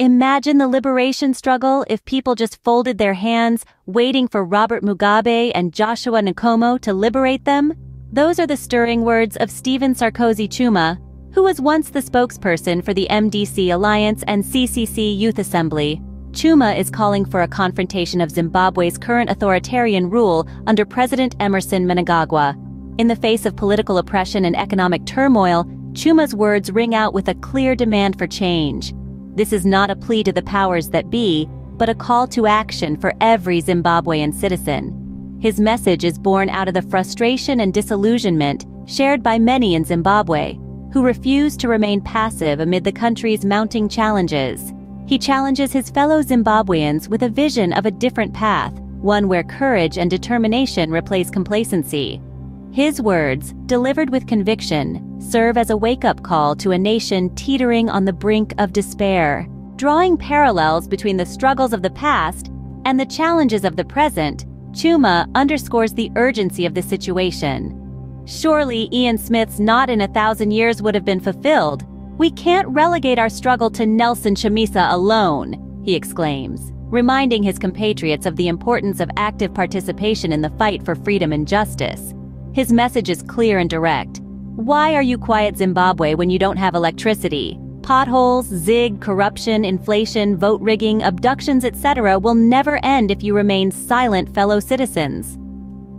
Imagine the liberation struggle if people just folded their hands, waiting for Robert Mugabe and Joshua Nkomo to liberate them. Those are the stirring words of Stephen Sarkozy Chuma, who was once the spokesperson for the MDC Alliance and CCC Youth Assembly. Chuma is calling for a confrontation of Zimbabwe's current authoritarian rule under President Emmerson Mnangagwa. In the face of political oppression and economic turmoil, Chuma's words ring out with a clear demand for change. This is not a plea to the powers that be, but a call to action for every Zimbabwean citizen. His message is born out of the frustration and disillusionment shared by many in Zimbabwe, who refuse to remain passive amid the country's mounting challenges. He challenges his fellow Zimbabweans with a vision of a different path, one where courage and determination replace complacency. His words, delivered with conviction, serve as a wake-up call to a nation teetering on the brink of despair. Drawing parallels between the struggles of the past and the challenges of the present, Chuma underscores the urgency of the situation. Surely Ian Smith's "not in 1,000 years" would have been fulfilled. We can't relegate our struggle to Nelson Chamisa alone, he exclaims, reminding his compatriots of the importance of active participation in the fight for freedom and justice. His message is clear and direct. Why are you quiet, Zimbabwe, when you don't have electricity? Potholes, zig, corruption, inflation, vote rigging, abductions, etc. will never end if you remain silent, fellow citizens.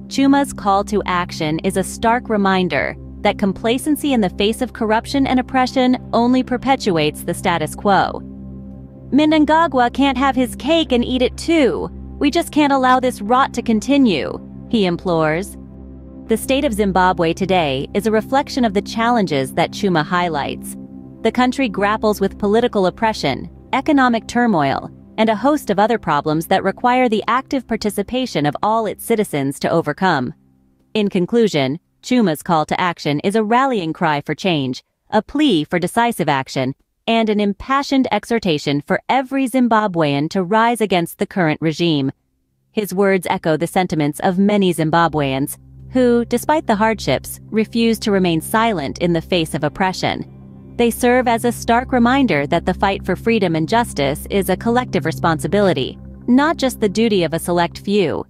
Chuma's call to action is a stark reminder that complacency in the face of corruption and oppression only perpetuates the status quo. Mnangagwa can't have his cake and eat it too. We just can't allow this rot to continue, he implores. The state of Zimbabwe today is a reflection of the challenges that Chuma highlights. The country grapples with political oppression, economic turmoil, and a host of other problems that require the active participation of all its citizens to overcome. In conclusion, Chuma's call to action is a rallying cry for change, a plea for decisive action, and an impassioned exhortation for every Zimbabwean to rise against the current regime. His words echo the sentiments of many Zimbabweans, who, despite the hardships, refuse to remain silent in the face of oppression. They serve as a stark reminder that the fight for freedom and justice is a collective responsibility, not just the duty of a select few.